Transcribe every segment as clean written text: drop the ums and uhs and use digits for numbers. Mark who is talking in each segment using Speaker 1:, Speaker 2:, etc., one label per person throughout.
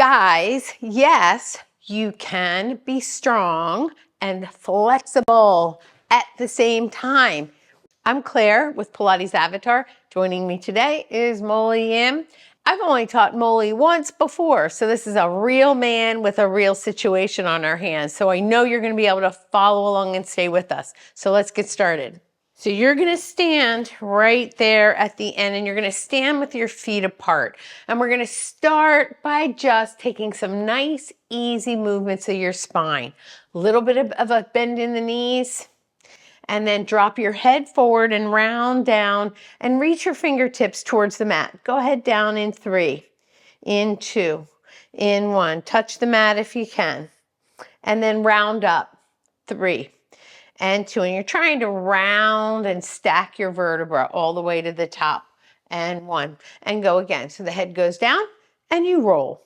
Speaker 1: Guys, yes, you can be strong and flexible at the same time. I'm Claire with Pilates Avatar. Joining me today is Moley Im. I've only taught Moley once before, so this is a real man with a real situation on our hands. So I know you're going to be able to follow along and stay with us. So let's get started. So you're going to stand right there at the end, and you're going to stand with your feet apart. And we're going to start by just taking some nice, easy movements of your spine. A little bit of a bend in the knees, and then drop your head forward and round down and reach your fingertips towards the mat. Go ahead, down in 3, in 2, in 1. Touch the mat if you can. And then round up, 3 and 2. And you're trying to round and stack your vertebra all the way to the top. And 1. And go again. So the head goes down and you roll.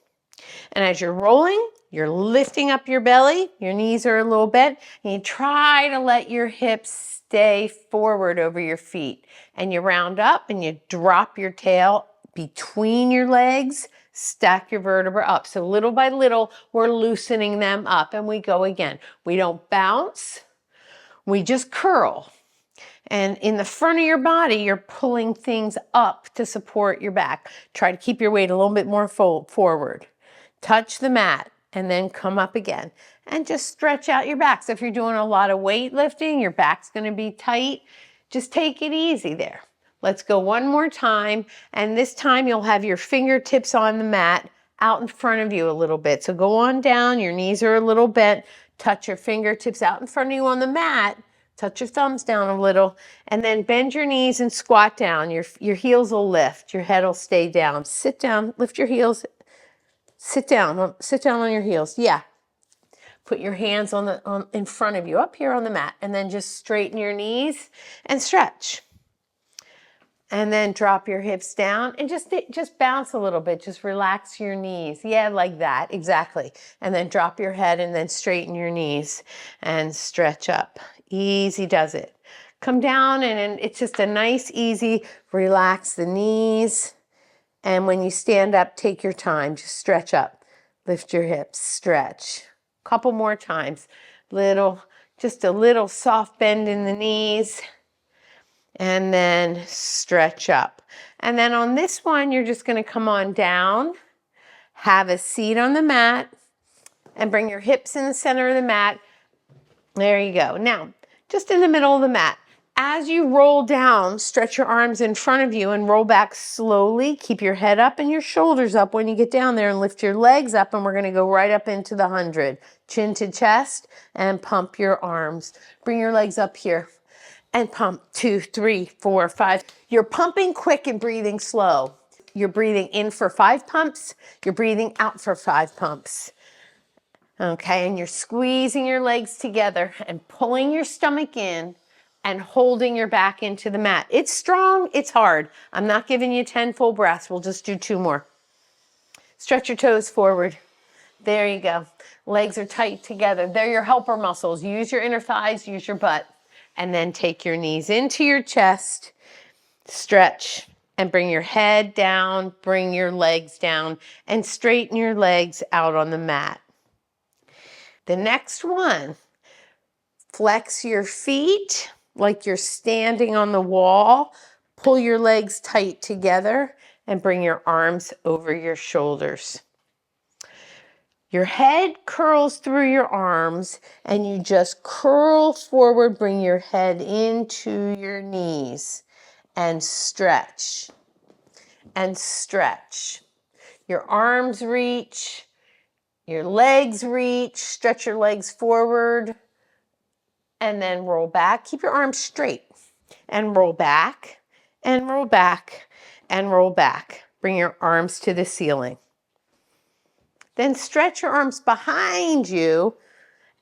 Speaker 1: And as you're rolling, you're lifting up your belly. Your knees are a little bent. And you try to let your hips stay forward over your feet. And you round up and you drop your tail between your legs. Stack your vertebra up. So little by little, we're loosening them up. And we go again. We don't bounce. We just curl. And in the front of your body, you're pulling things up to support your back. Try to keep your weight a little bit more forward. Touch the mat and then come up again. And just stretch out your back. So if you're doing a lot of weightlifting, your back's going to be tight. Just take it easy there. Let's go one more time. And this time you'll have your fingertips on the mat out in front of you a little bit. So go on down. Your knees are a little bent. Touch your fingertips out in front of you on the mat. Touch your thumbs down a little, and then bend your knees and squat down. Your heels will lift. Your head will stay down. Sit down. Lift your heels. Sit down. Sit down on your heels. Yeah. Put your hands in front of you, up here on the mat, and then just straighten your knees and stretch. And then drop your hips down and just bounce a little bit. Just relax your knees. Yeah, like that. Exactly. And then drop your head and then straighten your knees and stretch up. Easy does it. Come down and it's just a nice, easy, relax the knees. And when you stand up, take your time. Just stretch up. Lift your hips. Stretch. Couple more times. Just a little soft bend in the knees. And then stretch up. And then on this one, you're just going to come on down, have a seat on the mat, and bring your hips in the center of the mat. There you go. Now, just in the middle of the mat, as you roll down, stretch your arms in front of you and roll back slowly. Keep your head up and your shoulders up when you get down there, and lift your legs up, and we're going to go right up into the 100. Chin to chest and pump your arms. Bring your legs up here. And pump 2, 3, 4, 5. You're pumping quick and breathing slow. You're breathing in for 5 pumps. You're breathing out for 5 pumps. Okay, and you're squeezing your legs together and pulling your stomach in and holding your back into the mat. It's strong, it's hard. I'm not giving you 10 full breaths. We'll just do 2 more. Stretch your toes forward. There you go. Legs are tight together. They're your helper muscles. Use your inner thighs, use your butt. And then take your knees into your chest, stretch, and bring your head down, bring your legs down, and straighten your legs out on the mat. The next one, flex your feet like you're standing on the wall. Pull your legs tight together and bring your arms over your shoulders. Your head curls through your arms and you just curl forward, bring your head into your knees and stretch and stretch. Your arms reach, your legs reach, stretch your legs forward and then roll back. Keep your arms straight and roll back and roll back and roll back. Bring your arms to the ceiling. Then stretch your arms behind you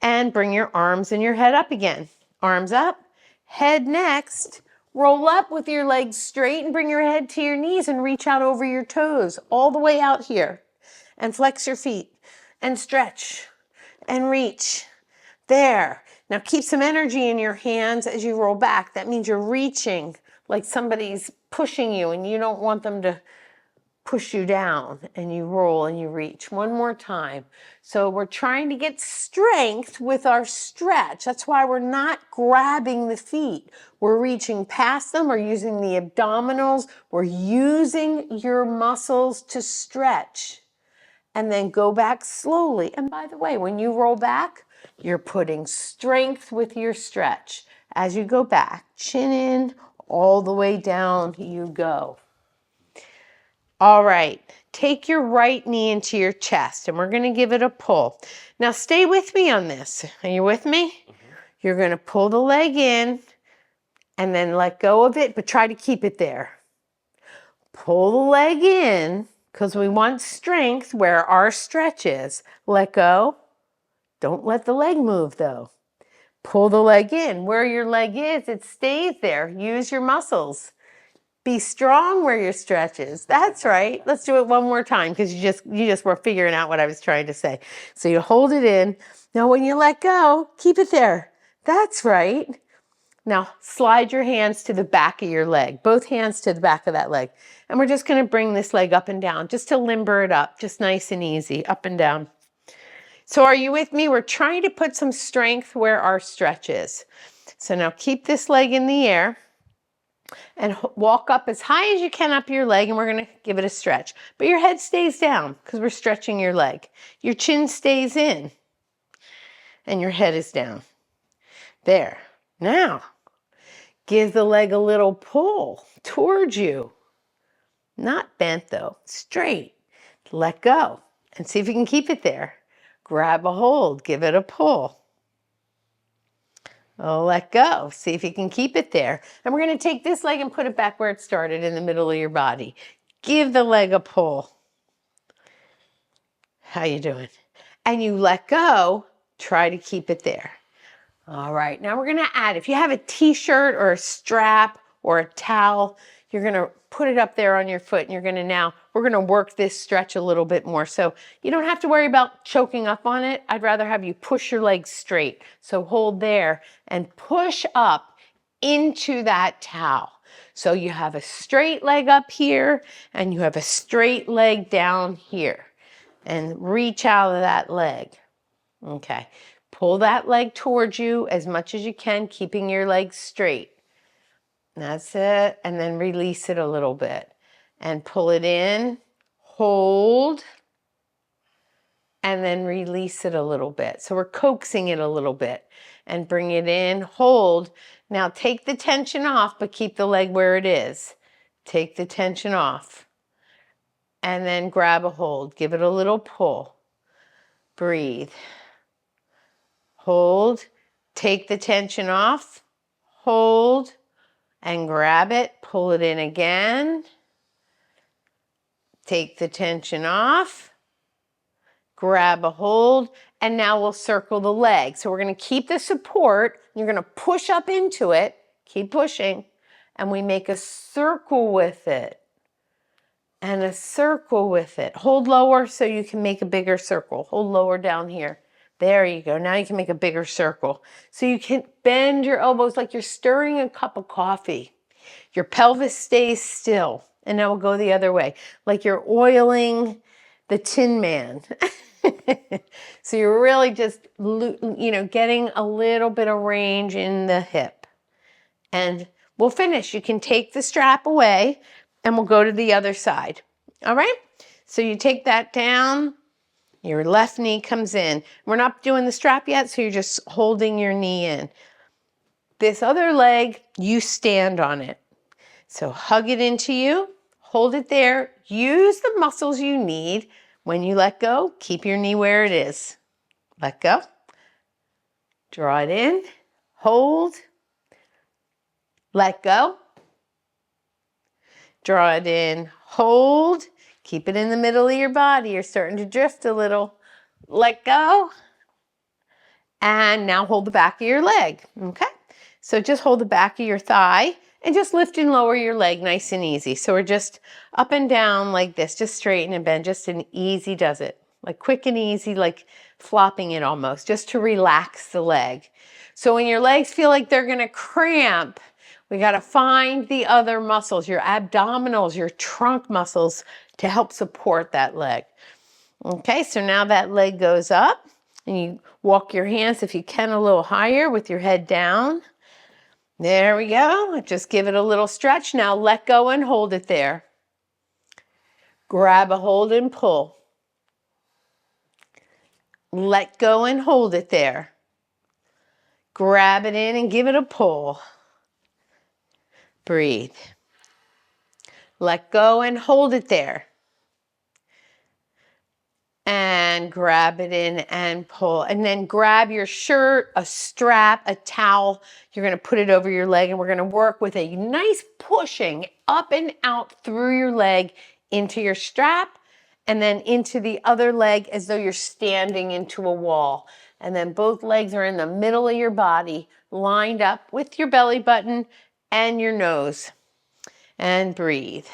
Speaker 1: and bring your arms and your head up again. Arms up, head next. Roll up with your legs straight and bring your head to your knees and reach out over your toes all the way out here. And flex your feet and stretch and reach. There. Now keep some energy in your hands as you roll back. That means you're reaching like somebody's pushing you and you don't want them to push you down, and you roll and you reach. One more time. So we're trying to get strength with our stretch. That's why we're not grabbing the feet. We're reaching past them. We're using the abdominals. We're using your muscles to stretch. And then go back slowly. And by the way, when you roll back, you're putting strength with your stretch. As you go back, chin in, all the way down you go. All right, take your right knee into your chest, and we're going to give it a pull. Now stay with me on this. Are you with me? Mm-hmm. You're going to pull the leg in and then let go of it, but try to keep it there. Pull the leg in, because we want strength where our stretch is. Let go. Don't let the leg move though. Pull the leg in. Where your leg is, it stays there. Use your muscles. Be strong where your stretch is. That's right. Let's do it one more time, because you just were figuring out what I was trying to say. So you hold it in. Now when you let go, keep it there. That's right. Now slide your hands to the back of your leg, both hands to the back of that leg. And we're just going to bring this leg up and down just to limber it up, just nice and easy, up and down. So are you with me? We're trying to put some strength where our stretch is. So now keep this leg in the air and walk up as high as you can up your leg, and we're going to give it a stretch. But your head stays down because we're stretching your leg. Your chin stays in and your head is down. There. Now, give the leg a little pull towards you. Not bent though, straight. Let go and see if you can keep it there. Grab a hold, give it a pull. Let go. See if you can keep it there. And we're going to take this leg and put it back where it started, in the middle of your body. Give the leg a pull. How you doing? And you let go. Try to keep it there. All right. Now we're going to add, if you have a t-shirt or a strap or a towel, you're going to put it up there on your foot, and we're going to work this stretch a little bit more. So you don't have to worry about choking up on it. I'd rather have you push your legs straight. So hold there and push up into that towel. So you have a straight leg up here and you have a straight leg down here, and reach out of that leg. Okay. Pull that leg towards you as much as you can, keeping your legs straight. That's it. And then release it a little bit and pull it in, hold, and then release it a little bit. So we're coaxing it a little bit and bring it in, hold. Now take the tension off, but keep the leg where it is. Take the tension off and then grab a hold. Give it a little pull. Breathe. Hold. Take the tension off. Hold. And grab it, pull it in again. Take the tension off. Grab a hold, and now we'll circle the leg. So we're going to keep the support. You're going to push up into it. Keep pushing. And we make a circle with it. And a circle with it. Hold lower so you can make a bigger circle. Hold lower down here. There you go. Now you can make a bigger circle. So you can bend your elbows like you're stirring a cup of coffee. Your pelvis stays still. And now we'll go the other way, like you're oiling the Tin Man. So you're really just, getting a little bit of range in the hip. And we'll finish. You can take the strap away and we'll go to the other side. All right? So you take that down. Your left knee comes in. We're not doing the strap yet, so you're just holding your knee in. This other leg, you stand on it. So hug it into you, hold it there. Use the muscles you need. When you let go, keep your knee where it is. Let go. Draw it in, hold, let go. Draw it in, hold. Keep it in the middle of your body. You're starting to drift a little. Let go. And now hold the back of your leg. Okay? So just hold the back of your thigh and just lift and lower your leg nice and easy. So we're just up and down like this. Just straighten and bend. Just an easy does it. Like quick and easy, like flopping it almost, just to relax the leg. So when your legs feel like they're going to cramp, We got to find the other muscles, your abdominals, your trunk muscles to help support that leg. Okay, so now that leg goes up and you walk your hands, if you can, a little higher with your head down. There we go. Just give it a little stretch. Now let go and hold it there. Grab a hold and pull. Let go and hold it there. Grab it in and give it a pull. Breathe. Let go and hold it there. And grab it in and pull. And then grab your shirt, a strap, a towel. You're going to put it over your leg, and we're going to work with a nice pushing up and out through your leg into your strap, and then into the other leg as though you're standing into a wall. And then both legs are in the middle of your body, lined up with your belly button and your nose. And breathe.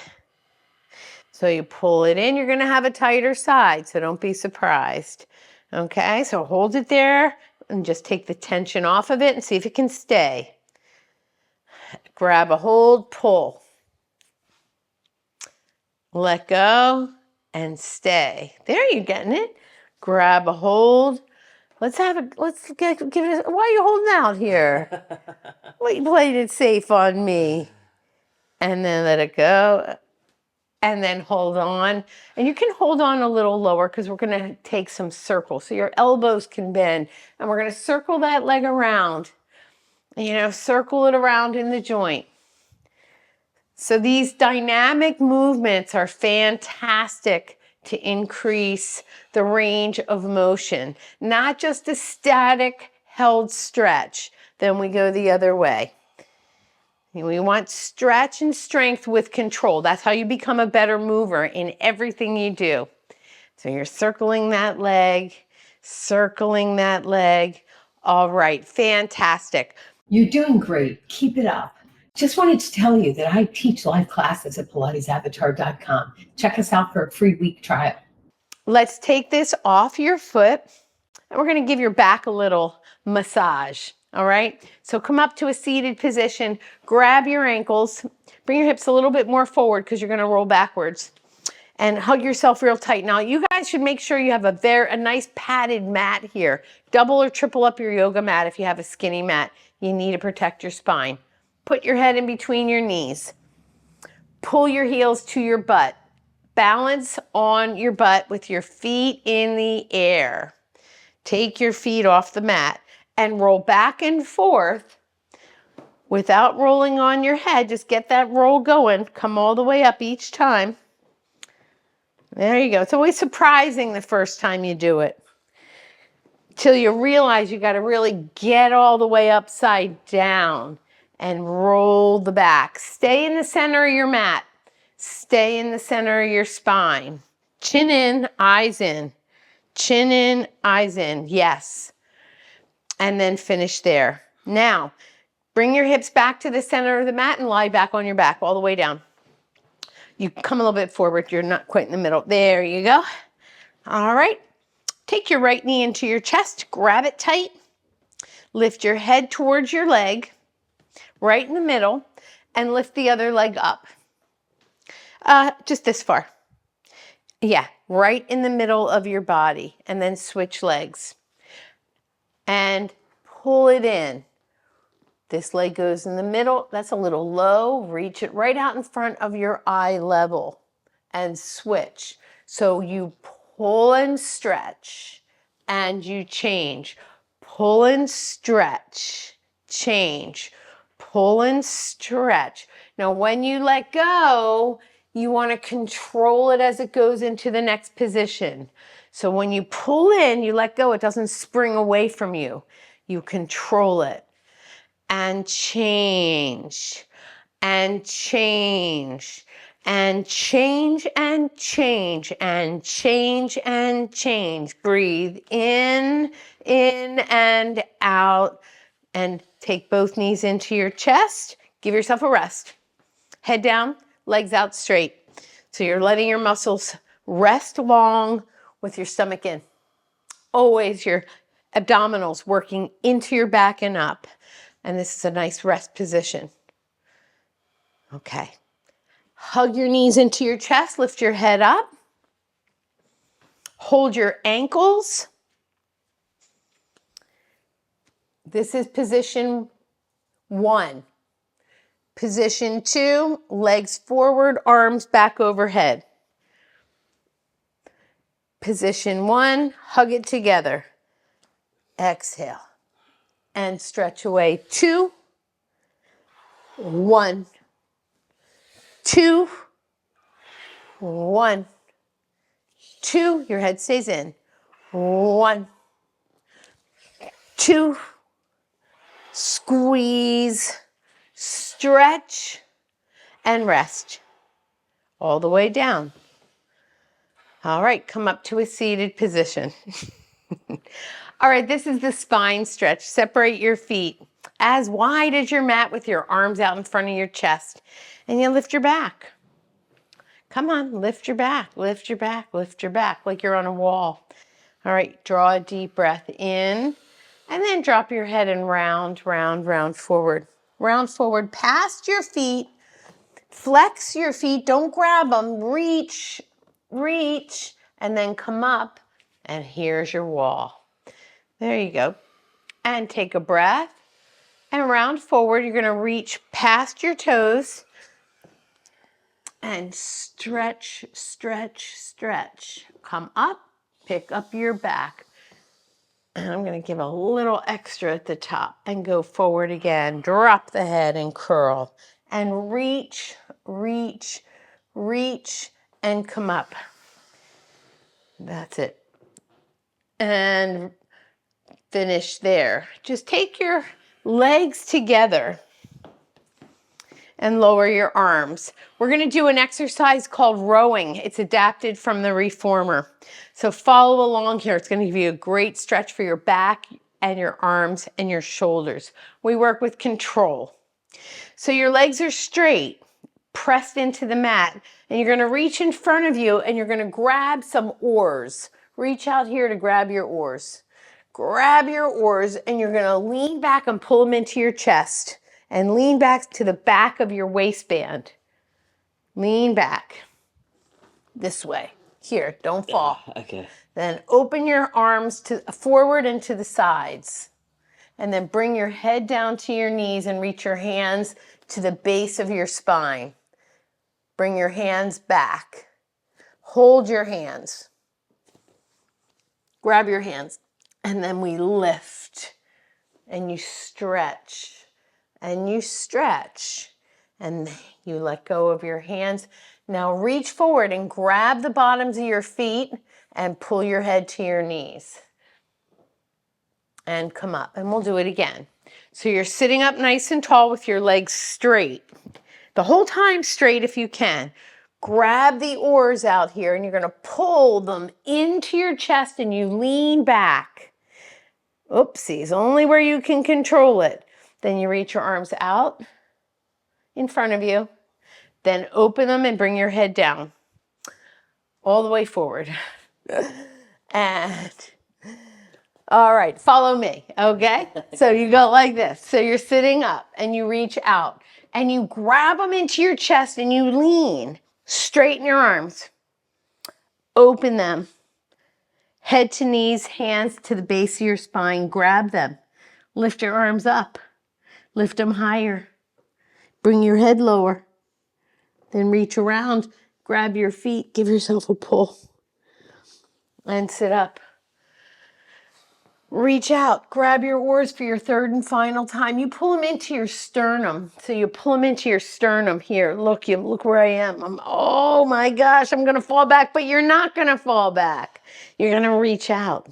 Speaker 1: So you pull it in, you're going to have a tighter side, so don't be surprised. Okay, so hold it there and just take the tension off of it and see if it can stay. Grab a hold, pull. Let go and stay. There, you're getting it. Grab a hold. Give it why are you holding out here? Well, you played it safe on me. And then let it go. And then hold on. And you can hold on a little lower because we're going to take some circles. So your elbows can bend. And we're going to circle that leg around. Circle it around in the joint. So these dynamic movements are fantastic to increase the range of motion. Not just a static held stretch. Then we go the other way. We want stretch and strength with control. That's how you become a better mover in everything you do. So you're circling that leg, circling that leg. All right, fantastic.
Speaker 2: You're doing great. Keep it up. Just wanted to tell you that I teach live classes at pilatesavatar.com. Check us out for a free week trial.
Speaker 1: Let's take this off your foot, and we're going to give your back a little massage. All right, so come up to a seated position, grab your ankles, bring your hips a little bit more forward because you're going to roll backwards, and hug yourself real tight. Now, you guys should make sure you have a nice padded mat here. Double or triple up your yoga mat if you have a skinny mat. You need to protect your spine. Put your head in between your knees. Pull your heels to your butt. Balance on your butt with your feet in the air. Take your feet off the mat and roll back and forth without rolling on your head. Just get that roll going. Come all the way up each time. There you go. It's always surprising the first time you do it, till you realize you got to really get all the way upside down and roll the back. Stay in the center of your mat. Stay in the center of your spine. Chin in, eyes in. Chin in, eyes in. Yes. And then finish there. Now, bring your hips back to the center of the mat and lie back on your back all the way down. You come a little bit forward. You're not quite in the middle. There you go. All right. Take your right knee into your chest. Grab it tight. Lift your head towards your leg, right in the middle, and lift the other leg up. Just this far. Yeah, right in the middle of your body. And then switch legs. And pull it in. This leg goes in the middle. That's a little low. Reach it right out in front of your eye level. And switch. So you pull and stretch. And you change. Pull and stretch. Change. Pull and stretch. Now when you let go, you want to control it as it goes into the next position. So when you pull in, you let go, it doesn't spring away from you. You control it. And change. And change. And change and change. And change and change. Breathe in and out. And take both knees into your chest. Give yourself a rest. Head down, legs out straight. So you're letting your muscles rest long with your stomach in. Always your abdominals working into your back and up. And this is a nice rest position. Okay. Hug your knees into your chest, lift your head up. Hold your ankles. This is position 1. Position 2, legs forward, arms back overhead. Position 1, hug it together. Exhale and stretch away. 2, 1, 2, 1, 2. Your head stays in. 1, 2. Squeeze, stretch, and rest. All the way down. All right, come up to a seated position. All right, this is the spine stretch. Separate your feet as wide as your mat with your arms out in front of your chest. And you lift your back. Come on, lift your back, lift your back, lift your back like you're on a wall. All right, draw a deep breath in and then drop your head and round, round, round forward. Round forward past your feet. Flex your feet, don't grab them. Reach, reach, and then come up. And here's your wall. There you go. And take a breath and round forward. You're going to reach past your toes and stretch, stretch, stretch. Come up, pick up your back. And I'm going to give a little extra at the top and go forward again. Drop the head and curl and reach, reach, reach, and come up. That's it. And finish there. Just take your legs together and lower your arms. We're going to do an exercise called rowing. It's adapted from the reformer. So follow along here. It's going to give you a great stretch for your back and your arms and your shoulders. We work with control. So your legs are straight, pressed into the mat, and you're going to reach in front of you and you're going to grab some oars. Reach out here to grab your oars. Grab your oars and you're going to lean back and pull them into your chest and lean back to the back of your waistband. Lean back this way. Here, don't fall.
Speaker 3: Okay.
Speaker 1: Then open your arms to forward and to the sides. And then bring your head down to your knees and reach your hands to the base of your spine. Bring your hands back. Hold your hands. Grab your hands. And then we lift. And you stretch. And you stretch. And you let go of your hands. Now reach forward and grab the bottoms of your feet and pull your head to your knees. And come up. And we'll do it again. So you're sitting up nice and tall with your legs straight. The whole time straight if you can. Grab the oars out here and you're going to pull them into your chest and you lean back. Oopsies, only where you can control it. Then you reach your arms out in front of you. Then open them and bring your head down. All the way forward. And all right, follow me, okay? So you go like this. So you're sitting up and you reach out and you grab them into your chest and you lean. Straighten your arms. Open them. Head to knees, hands to the base of your spine. Grab them. Lift your arms up. Lift them higher. Bring your head lower. Then reach around. Grab your feet. Give yourself a pull. And sit up. Reach out, grab your oars for your third and final time. You pull them into your sternum. So you pull them into your sternum here. Look where I am. Oh my gosh, I'm going to fall back, but you're not going to fall back. You're going to reach out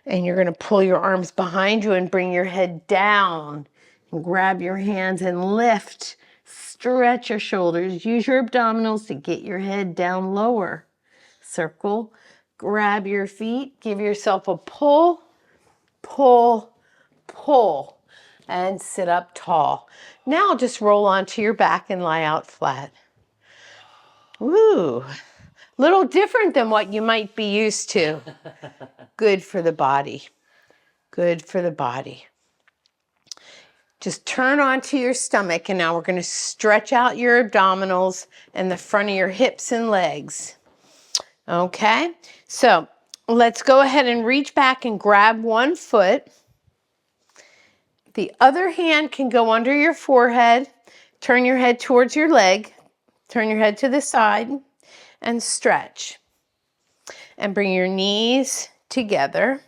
Speaker 1: and you're going to pull your arms behind you and bring your head down and grab your hands and lift. Stretch your shoulders. Use your abdominals to get your head down lower. Circle. Grab your feet. Give yourself a pull. Pull, pull, and sit up tall. Now just roll onto your back and lie out flat. Woo, little different than what you might be used to. Good for the body. Good for the body. Just turn onto your stomach, and now we're going to stretch out your abdominals and the front of your hips and legs. Okay, so let's go ahead and reach back and grab one foot. The other hand can go under your forehead. Turn your head towards your leg. Turn your head to the side and stretch. And bring your knees together.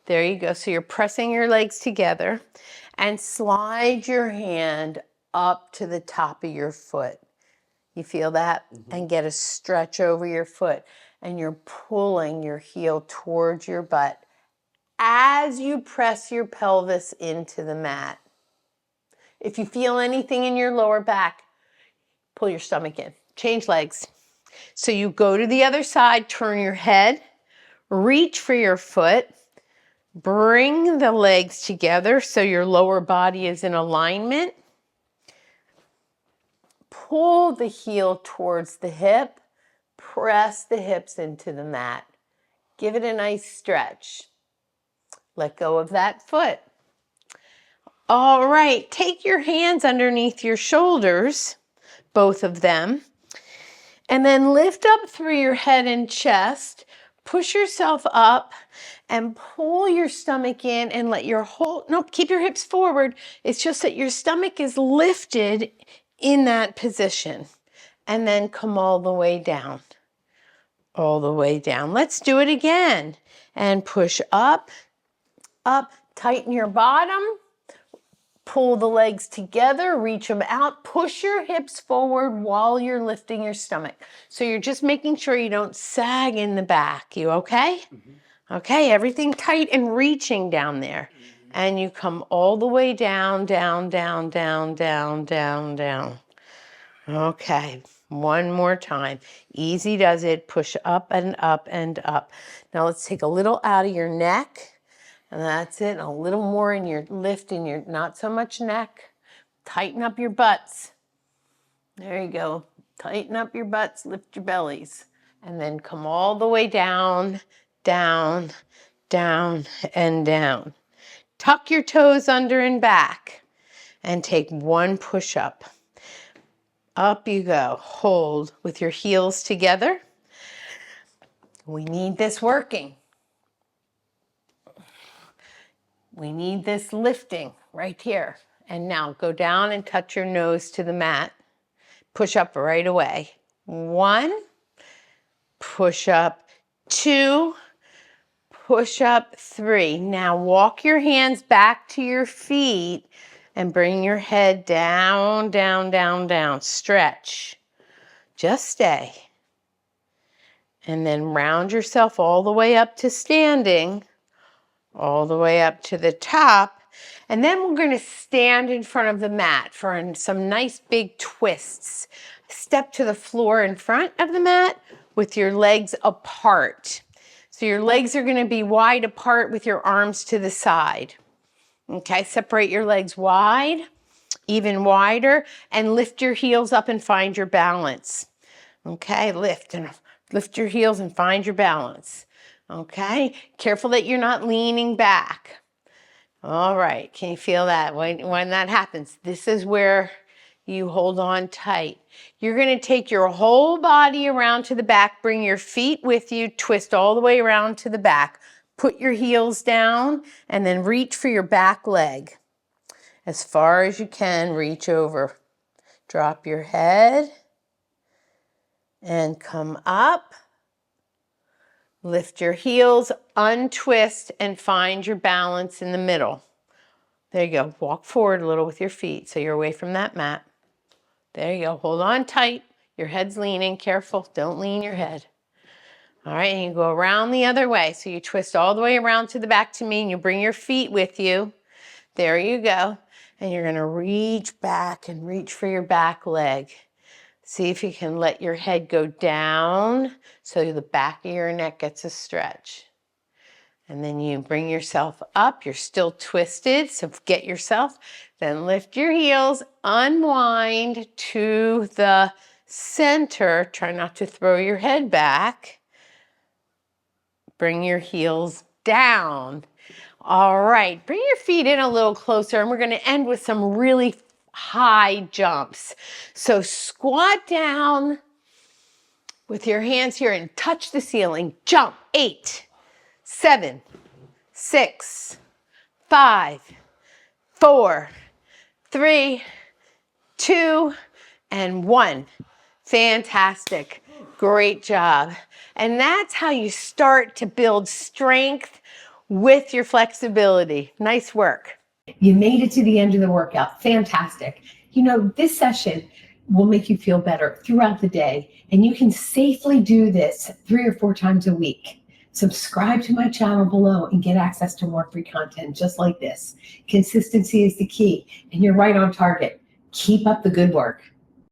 Speaker 1: There you go. So you're pressing your legs together, and slide your hand up to the top of your foot. You feel that? And get a stretch over your foot, and you're pulling your heel towards your butt as you press your pelvis into the mat. If you feel anything in your lower back, pull your stomach in. Change legs. So you go to the other side, turn your head, reach for your foot. Bring the legs together so your lower body is in alignment. Pull the heel towards the hip. Press the hips into the mat. Give it a nice stretch. Let go of that foot. All right, take your hands underneath your shoulders, both of them, and then lift up through your head and chest. Push yourself up and pull your stomach in and let your whole, nope, keep your hips forward. It's just that your stomach is lifted in that position. And then come all the way down. All the way down. Let's do it again. And push up, up, tighten your bottom. Pull the legs together, reach them out, push your hips forward while you're lifting your stomach. So you're just making sure you don't sag in the back. You okay? Okay, everything tight and reaching down there. And you come all the way down, down, down, down, down, down, down. Okay, one more time. Easy does it. Push up and up and up. Now let's take a little out of your neck. And that's it. A little more in your lift in your, not so much neck. Tighten up your butts. There you go. Tighten up your butts, lift your bellies. And then come all the way down, down, down, and down. Tuck your toes under and back. And take one push up. Up you go. Hold with your heels together. We need this working. We need this lifting right here. And now go down and touch your nose to the mat. Push up right away. 1, push up 2, push up 3. Now walk your hands back to your feet and bring your head down, down, down, down. Stretch. Just stay. And then round yourself all the way up to standing. All the way up to the top. And then we're going to stand in front of the mat for some nice big twists. Step to the floor in front of the mat with your legs apart. So your legs are going to be wide apart with your arms to the side. Okay, separate your legs wide, even wider, and lift your heels up and find your balance. Okay, lift your heels and find your balance. Okay, careful that you're not leaning back. All right, can you feel that? When that happens, this is where you hold on tight. You're going to take your whole body around to the back, bring your feet with you, twist all the way around to the back. Put your heels down and then reach for your back leg. As far as you can, reach over. Drop your head and come up. Lift your heels, untwist, and find your balance in the middle. There you go. Walk forward a little with your feet so you're away from that mat. There you go. Hold on tight. Your head's leaning. Careful. Don't lean your head. All right, and you go around the other way. So you twist all the way around to the back to me, and you bring your feet with you. There you go. And you're going to reach back and reach for your back leg. See if you can let your head go down so the back of your neck gets a stretch. And then you bring yourself up. You're still twisted, so get yourself. Then lift your heels, unwind to the center. Try not to throw your head back. Bring your heels down. All right, bring your feet in a little closer and we're gonna end with some really high jumps. So squat down with your hands here and touch the ceiling. Jump, 8, 7, 6, 5, 4, 3, 2, and 1. Fantastic. Great job. And that's how you start to build strength with your flexibility. Nice work.
Speaker 2: You made it to the end of the workout. Fantastic. You know, this session will make you feel better throughout the day, and you can safely do this 3 or 4 times a week. Subscribe to my channel below and get access to more free content just like this. Consistency is the key, and you're right on target. Keep up the good work.